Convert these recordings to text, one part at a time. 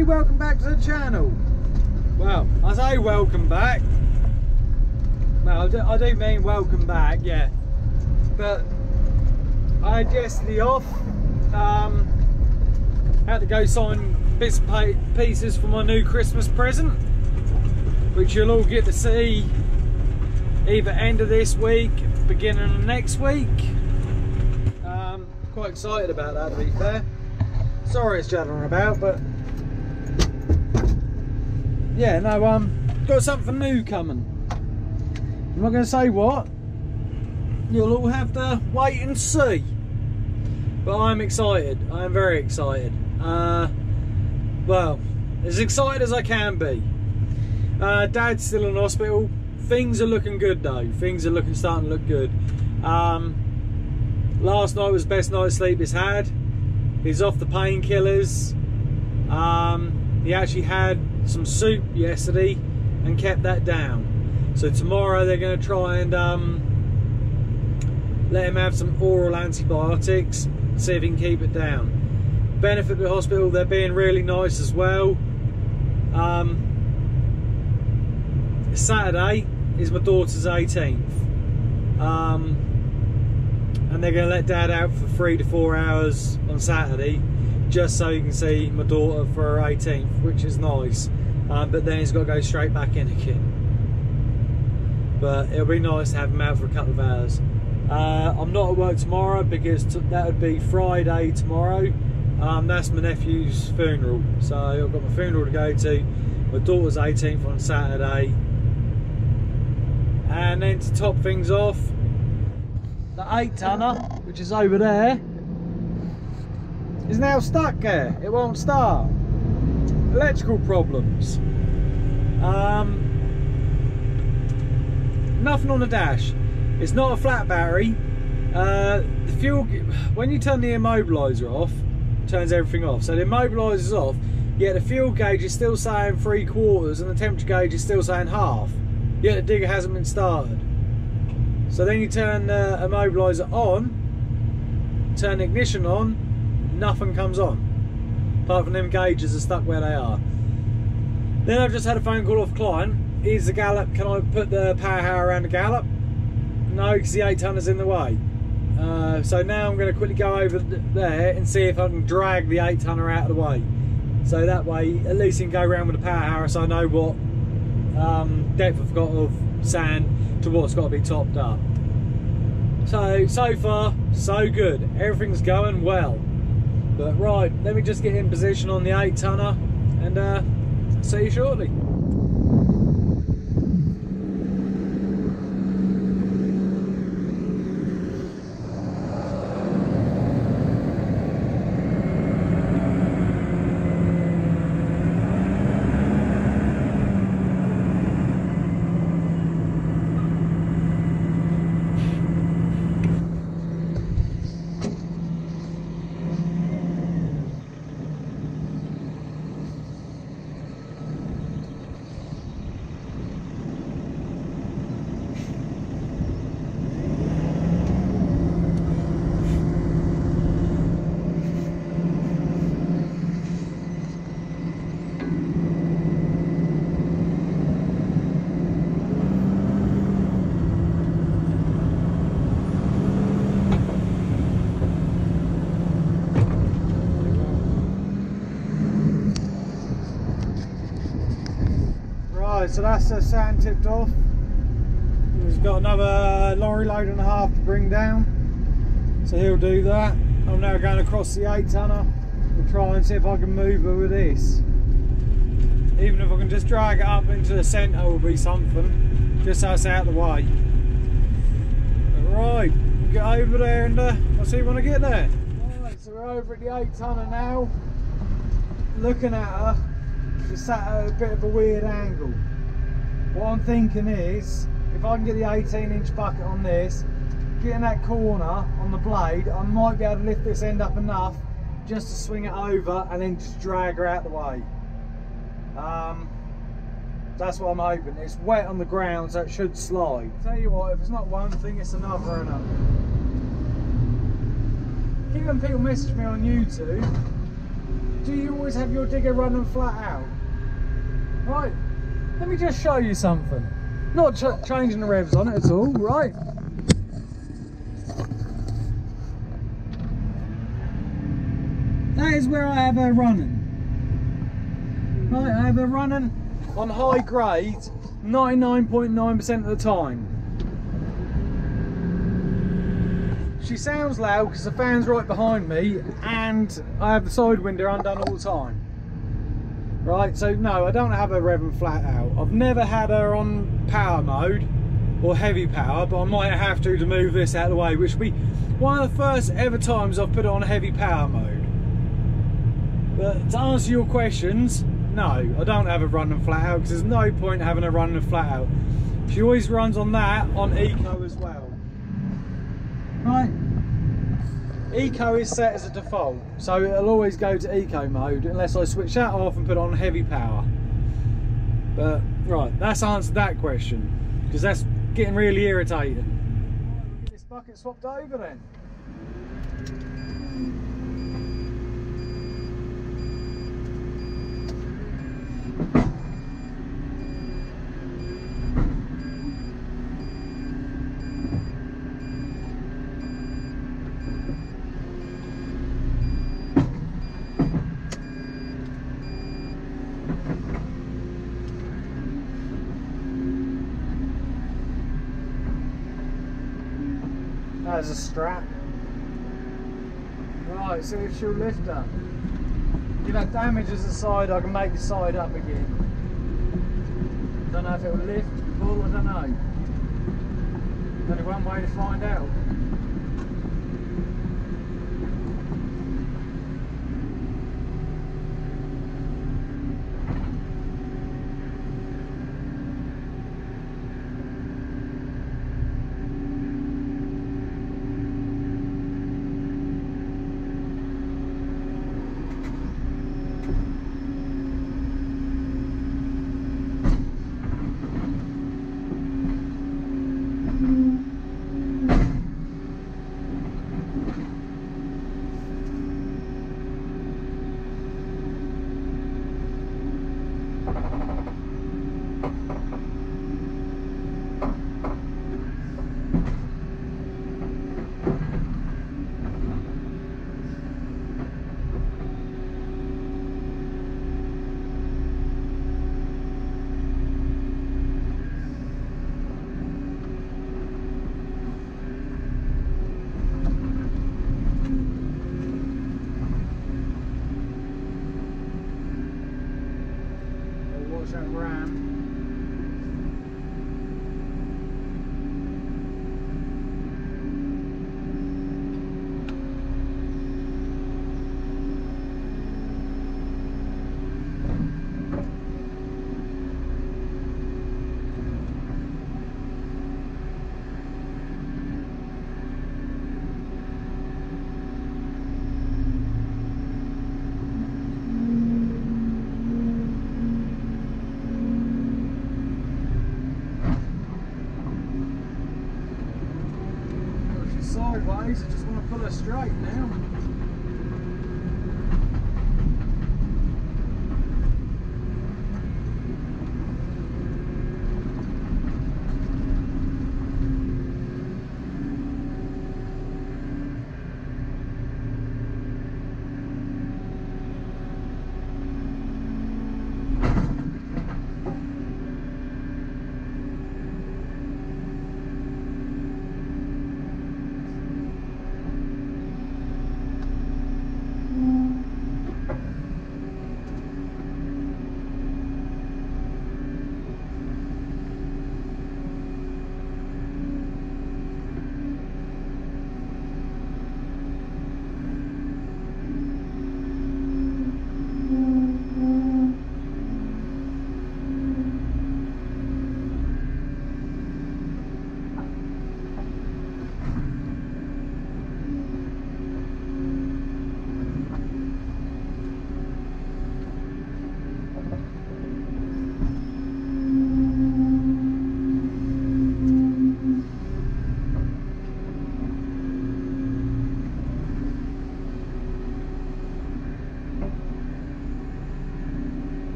everybody, welcome back to the channel. Well, I say welcome back. Well, I do mean welcome back, yeah. But I had yesterday off. Had to go sign bits and pieces for my new Christmas present, which you'll all get to see either end of this week, beginning of next week. Quite excited about that, to be fair. Sorry it's jabbering about, but yeah, no, got something new coming. I'm not going to say what. You'll all have to wait and see. But I'm excited. I am very excited. Well, as excited as I can be. Dad's still in hospital. Things are looking good though. Things are starting to look good. Last night was the best night's sleep he's had. He's off the painkillers. He actually had some soup yesterday and kept that down. So tomorrow they're going to try and let him have some oral antibiotics, see if he can keep it down. Benefit of the hospital, they're being really nice as well. Saturday is my daughter's 18th. And they're going to let Dad out for 3 to 4 hours on Saturday, just so he can see my daughter for her 18th, which is nice. But then he's got to go straight back in again. But it'll be nice to have him out for a couple of hours. I'm not at work tomorrow because that would be Friday tomorrow. That's my nephew's funeral. So I've got my funeral to go to. My daughter's 18th on Saturday. And then to top things off, the 8-tonner, which is over there, is now stuck there. It won't start. Electrical problems. Nothing on the dash. It's not a flat battery. The fuel, when you turn the immobiliser off, turns everything off. So the immobiliser's off, yet the fuel gauge is still saying 3/4 and the temperature gauge is still saying half. Yet the digger hasn't been started. So then you turn the immobiliser on, turn the ignition on, nothing comes on. Apart from them gauges are stuck where they are. Then I've just had a phone call off client. Is the Gallop, can I put the power harrow around the Gallop? No, because the 8-tonner's in the way. So now I'm going to quickly go over there and see if I can drag the 8-tonner out of the way. So that way, at least I can go around with the power harrow so I know what depth I've got of sand to what's got to be topped up. So far, so good. Everything's going well. But right, let me just get in position on the 8-tonner and see you shortly. So that's the sand tipped off. We've got another lorry load and a half to bring down, so he'll do that. I'm now going across the 8-tonner to try and see if I can move her with this. Even if I can just drag it up into the centre will be something, just so it's out of the way. Right, we'll get over there and I'll see you when I get there. Right, so we're over at the 8-tonner now. Looking at her, she's sat at a bit of a weird angle. What I'm thinking is, if I can get the 18-inch bucket on this, get in that corner on the blade, I might be able to lift this end up enough just to swing it over and then just drag her out the way. That's what I'm hoping. It's wet on the ground, so it should slide. Tell you what, if it's not one thing, it's another. Keep when people message me on YouTube do you always have your digger running flat out? Right, let me just show you something. Not changing the revs on it at all, right? That is where I have her running. Right, I have her running on high grade 99.9% of the time. She sounds loud because the fan's right behind me and I have the side window undone all the time. Right, so no, I don't have her revving flat out. I've never had her on power mode or heavy power, but I might have to move this out of the way, which will be one of the first ever times I've put it on heavy power mode. But to answer your questions, no, I don't have her running flat out because there's no point having her running flat out. She always runs on that on eco as well. Right, eco is set as a default, so it'll always go to eco mode unless I switch that off and put on heavy power. But right, that's answered that question because that's getting really irritating. Right, we'll get this bucket swapped over then. There's a strap. Right, see if she'll lift up. If that damages the side, I can make the side up again. Don't know if it will lift, pull, I don't know. There's only one way to find out. Sideways, I just want to pull her straight now.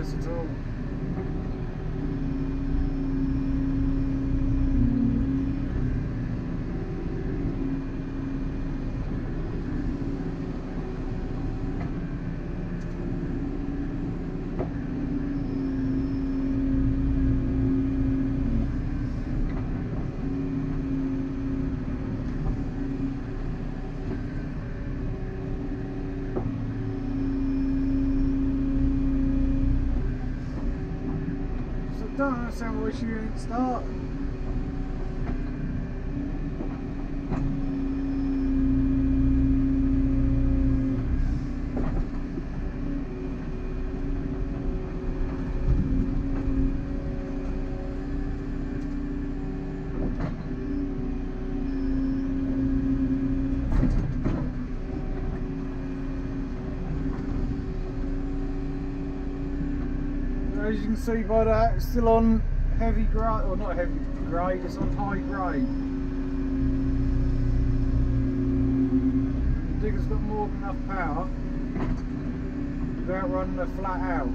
mess at all. I don't understand why she didn't start. As you can see by that, it's still on heavy grade, or not heavy grade, it's on high grade. The digger's got more than enough power without running her flat out.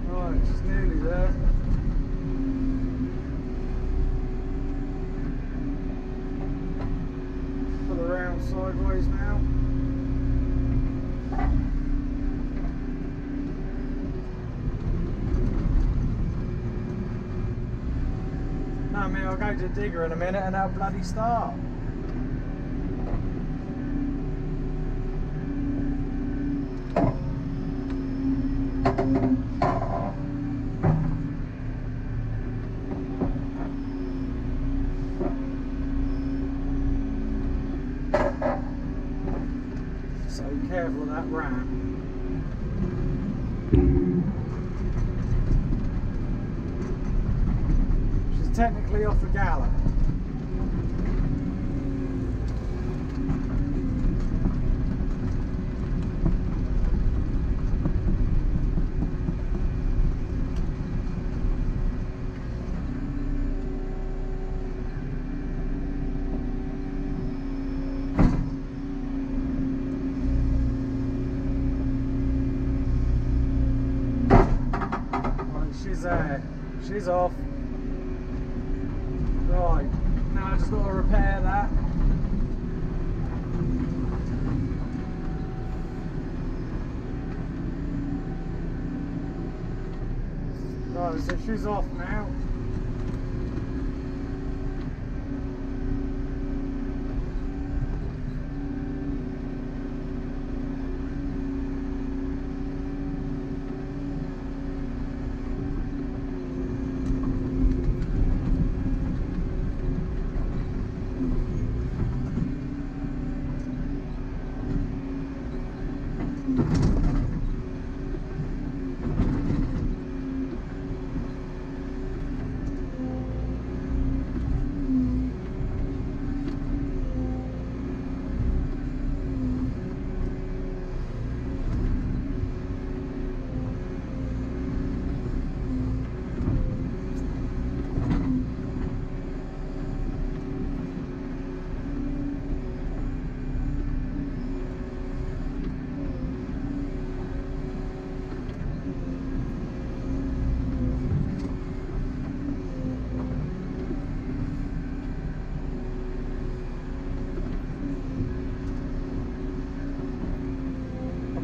Right, she's nearly there. Sideways now. No, I mean, I'll go to the digger in a minute and I'll bloody start. So careful of that ram. She's technically off the Gallop. She's there. She's off. Right, now I just got to repair that. Right, so she's off now.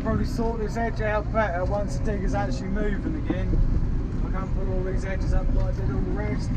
Probably sort this edge out better once the digger's actually moving again. I can't put all these edges up like I did all the rest.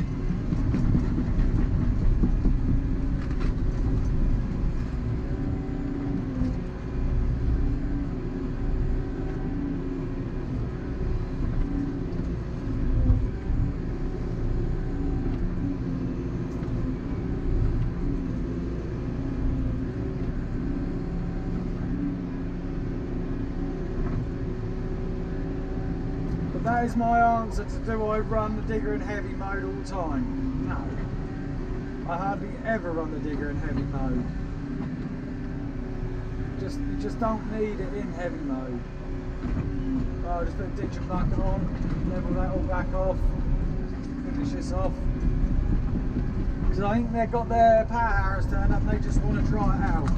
That is my answer to do I run the digger in heavy mode all the time? No. I hardly ever run the digger in heavy mode. You just don't need it in heavy mode. Right, I'll just put the ditch and bucket on, level that all back off, finish this off. because I think they've got their power harrows turned up and they just want to try it out.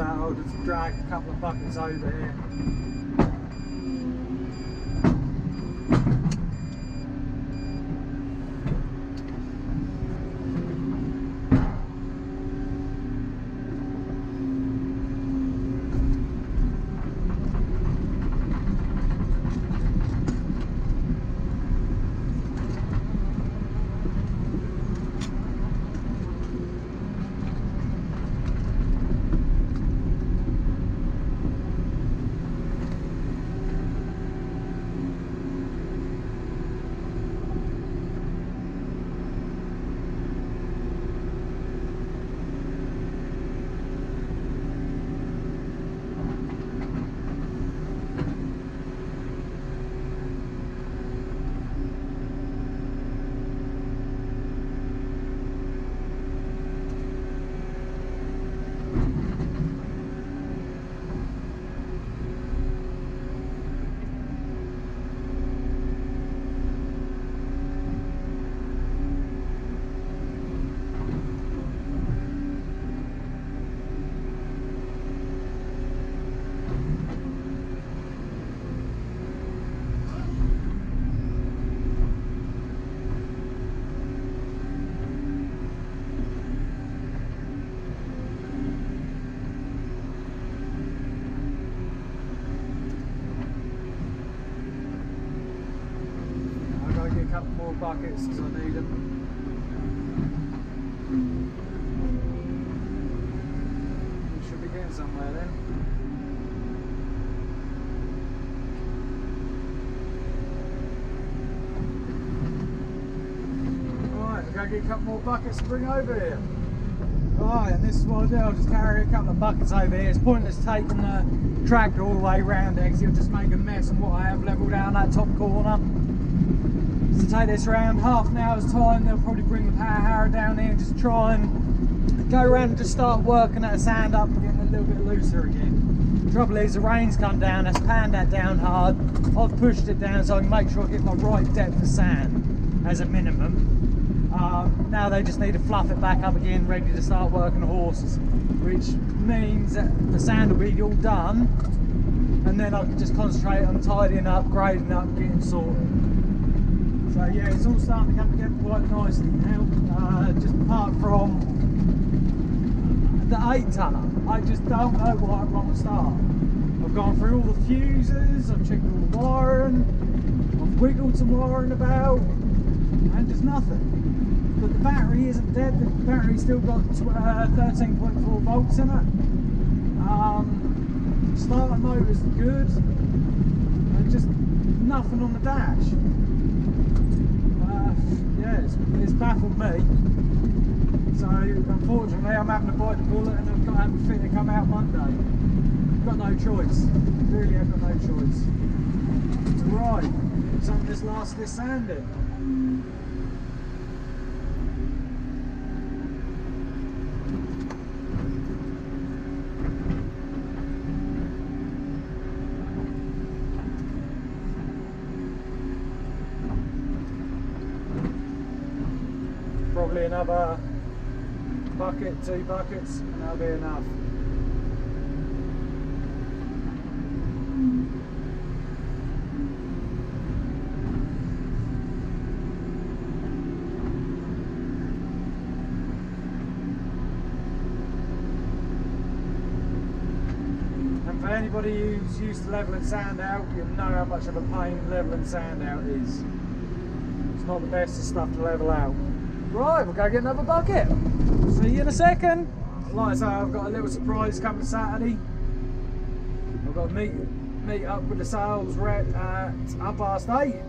I'll just drag a couple of buckets over here. Couple more buckets because I need them. We should be getting somewhere then. Alright, we're going to get a couple more buckets to bring over here. Alright, and this is what I'll do, I'll just carry a couple of buckets over here. It's pointless taking the tractor all the way around it because it'll just make a mess of what I have level down that top corner. To take this around half an hour's time, they'll probably bring the power harrow down here and just try and go around and just start working that sand up and getting a little bit looser again. The trouble is the rain's come down, that's panned that down hard. I've pushed it down so I can make sure I get my right depth of sand as a minimum. Now they just need to fluff it back up again, ready to start working the horses, which means that the sand will be all done and then I can just concentrate on tidying up, grading up, getting sorted. So yeah, it's all starting to come together quite nicely now, just apart from the 8-tonner. I just don't know what I want to start. I've gone through all the fuses, I've checked all the wiring, I've wiggled some wiring about, and just nothing. But the battery isn't dead, the battery's still got 13.4 volts in it. Starter motor's good, and just nothing on the dash. Yeah, it's baffled me. So unfortunately I'm having to bite the bullet and I've got to have it fit to come out Monday. I've got no choice. Really have got no choice. Right, something this last this sand in. Probably another bucket, 2 buckets, and that'll be enough. And for anybody who's used to levelling sand out, you'll know how much of a pain levelling sand out is. It's not the best of stuff to level out. Right, we'll go get another bucket. See you in a second. Like I say, I've got a little surprise coming Saturday. I've got to meet up with the sales rep at 8:30.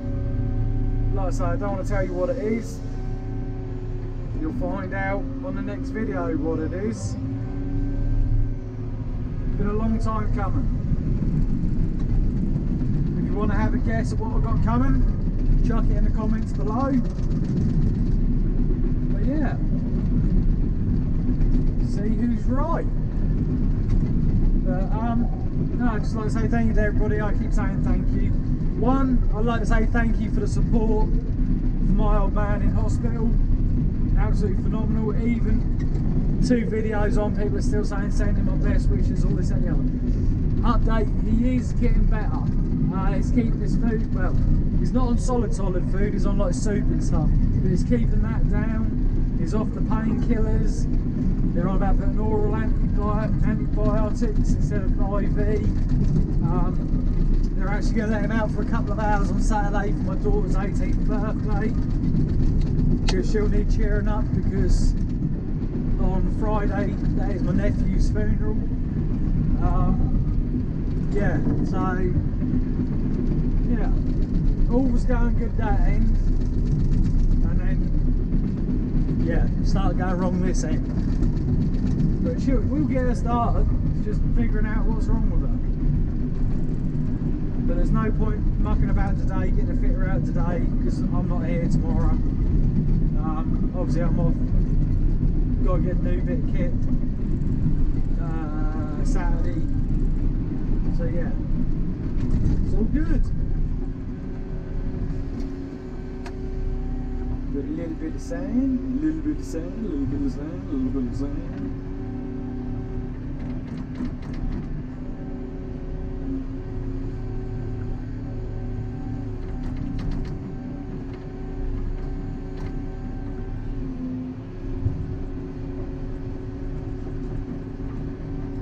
Like I say, I don't want to tell you what it is. You'll find out on the next video what it is. Been a long time coming. want to have a guess at what I've got coming, chuck it in the comments below. But yeah, see who's right. But no, I'd just like to say thank you to everybody. I keep saying thank you. One, I'd like to say thank you for the support for my old man in hospital. Absolutely phenomenal. Even 2 videos on, people are still saying sending my best wishes, all this and the other. Update, he is getting better. He's keeping his food, well, he's not on solid food, he's on like soup and stuff, but he's keeping that down. He's off the painkillers. They're on about putting oral antibiotics instead of IV. They're actually going to let him out for a couple of hours on Saturday for my daughter's 18th birthday, because she'll need cheering up, because on Friday that is my nephew's funeral. Yeah, so yeah, all was going good that end, and then yeah, started going wrong this end. But we'll get her started, just figuring out what's wrong with her. But there's no point mucking about today, getting a fitter out today, because I'm not here tomorrow. Obviously I'm off, got to get a new bit of kit Saturday. So yeah, it's all good. Got a little bit of sand, a little bit of sand, a little bit of sand, a little bit of sand.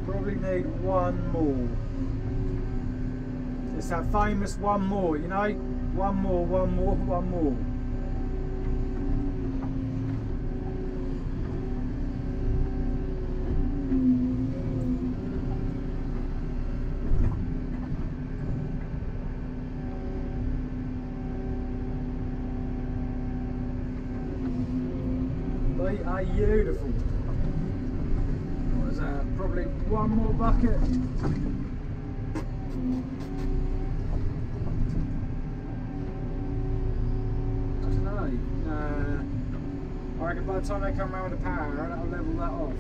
Probably need one more. It's that famous one more, you know? One more, one more, one more. They are beautiful. What is that? Probably one more bucket. I reckon by the time they come around with the power, that'll level that off.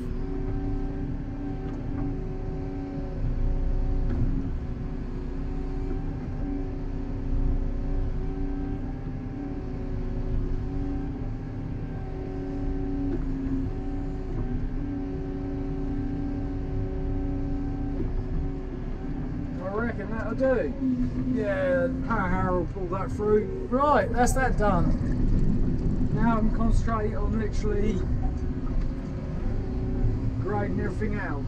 I reckon that'll do. Yeah, the power harrow will pull that through. Right, that's that done. Now I'm concentrating on literally grading everything out.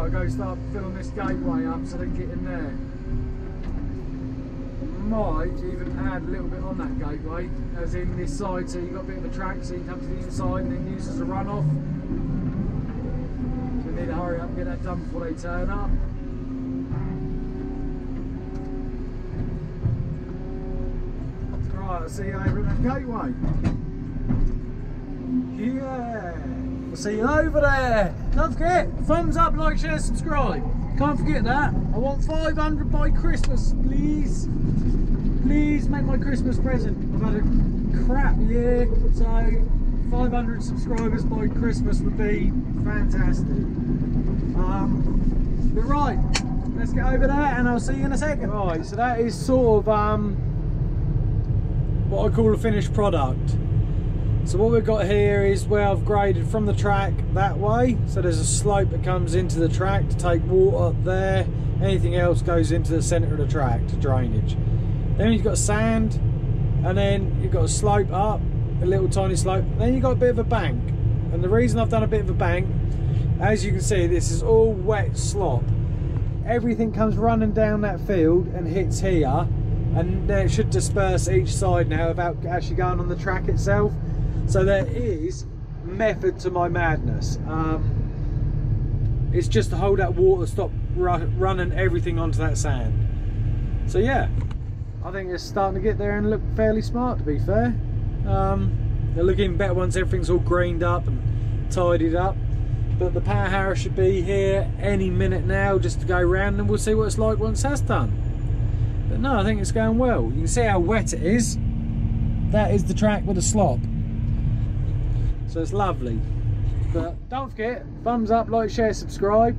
Go start filling this gateway up so they can get in there. Might even add a little bit on that gateway, as in this side, so you've got a bit of a track so you can come to the inside and then use as a runoff. So we need to hurry up and get that done before they turn up. Right, I'll see you over at that gateway. Yeah! We'll see you over there. Don't forget, thumbs up, like, share, subscribe. Can't forget that. I want 500 by Christmas, please. Please make my Christmas present. I've had a crap year, so 500 subscribers by Christmas would be fantastic. But right, let's get over there and I'll see you in a second. Right, so that is sort of what I call a finished product. So what we've got here is where I've graded from the track that way. So there's a slope that comes into the track to take water up there. Anything else goes into the centre of the track to drainage. Then you've got sand, and then you've got a slope up, a little tiny slope. Then you've got a bit of a bank. And the reason I've done a bit of a bank, as you can see, this is all wet slop. everything comes running down that field and hits here, and then it should disperse each side now without actually going on the track itself. So there is method to my madness. It's just to hold that water, stop running everything onto that sand. So yeah, I think it's starting to get there and look fairly smart, to be fair. They're looking better once everything's all greened up and tidied up. But the power harrow should be here any minute now, just to go round, and we'll see what it's like once that's done. But no, I think it's going well. You can see how wet it is. That is the track with the slop. So it's lovely. But don't forget, thumbs up, like, share, subscribe.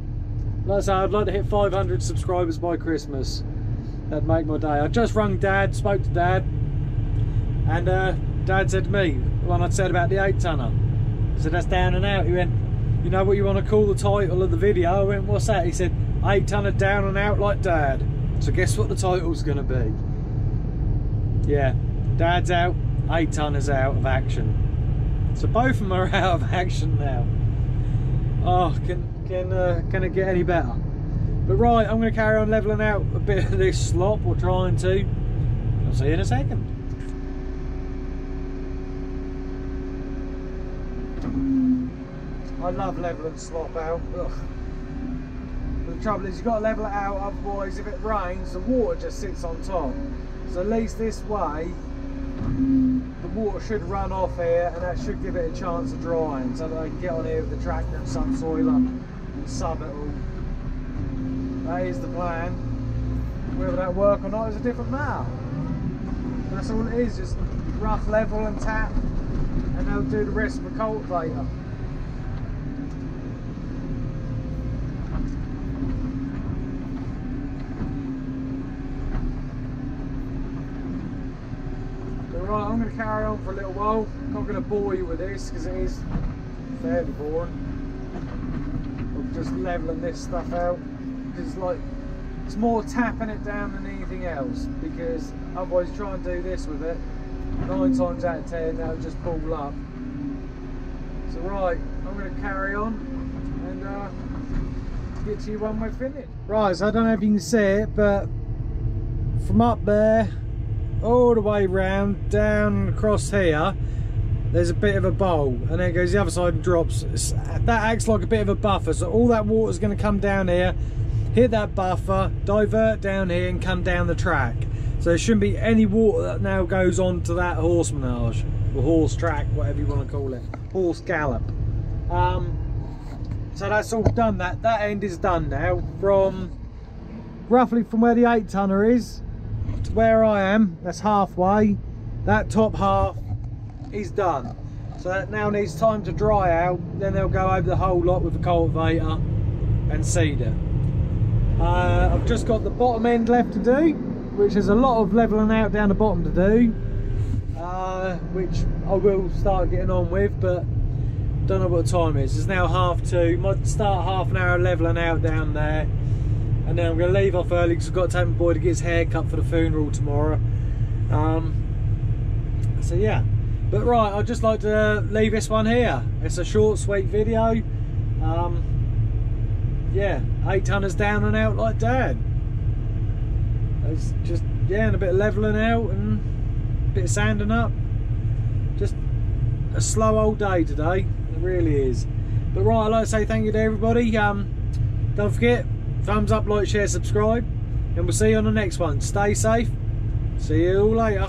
Like I say, I'd like to hit 500 subscribers by Christmas. That'd make my day. I just rung Dad, spoke to Dad, and Dad said to me, when I'd said about the 8-tonner, I said, that's down and out. He went, you know what you want to call the title of the video? I went, what's that? He said, 8-tonner down and out like Dad. So guess what the title's going to be? Yeah, Dad's out, 8-tonner's out of action. So both of them are out of action now. Oh, can it get any better? But right, I'm going to carry on levelling out a bit of this slop, or trying to. I'll see you in a second. I love levelling slop out. Ugh. But the trouble is, you've got to level it out, otherwise if it rains, the water just sits on top. So at least this way, the water should run off here, and that should give it a chance of drying, so that I can get on here with the tractor and subsoiler and sub it all. That is the plan. Whether that work or not is a different matter. That's all it is, just rough level and tap, and they'll do the rest with a cultivator. Right, I'm going to carry on for a little while. I'm not going to bore you with this because it is fairly boring. I'm just levelling this stuff out, because it's more tapping it down than anything else, because otherwise you try and do this with it, 9 times out of 10 that'll just pull up. So right, I'm going to carry on and get to you when we're finished. Right, so I don't know if you can see it, but from up there all the way round, down across here, there's a bit of a bowl, and then it goes the other side and drops. That acts like a bit of a buffer, so all that water's going to come down here, hit that buffer, divert down here and come down the track. So there shouldn't be any water that now goes on to that horse menage, or horse track, whatever you want to call it, horse gallop. So that's all done. That end is done now. From roughly from where the 8-tonner is to where I am, that's halfway. That top half is done, so that now needs time to dry out. Then they'll go over the whole lot with the cultivator and seed it. I've just got the bottom end left to do, which is a lot of levelling out down the bottom to do, which I will start getting on with, but don't know what the time is. It's now 2:30. Might start half an hour levelling out down there, and then I'm going to leave off early because I've got to take my boy to get his hair cut for the funeral tomorrow. So yeah, but right, I'd just like to leave this one here. It's a short, sweet video. Yeah, 8-tonners down and out like Dad. It's just, yeah, and a bit of levelling out and a bit of sanding up. Just a slow old day today, it really is. But right, I'd like to say thank you to everybody. Don't forget, thumbs up, like, share, subscribe, and we'll see you on the next one. Stay safe. See you all later.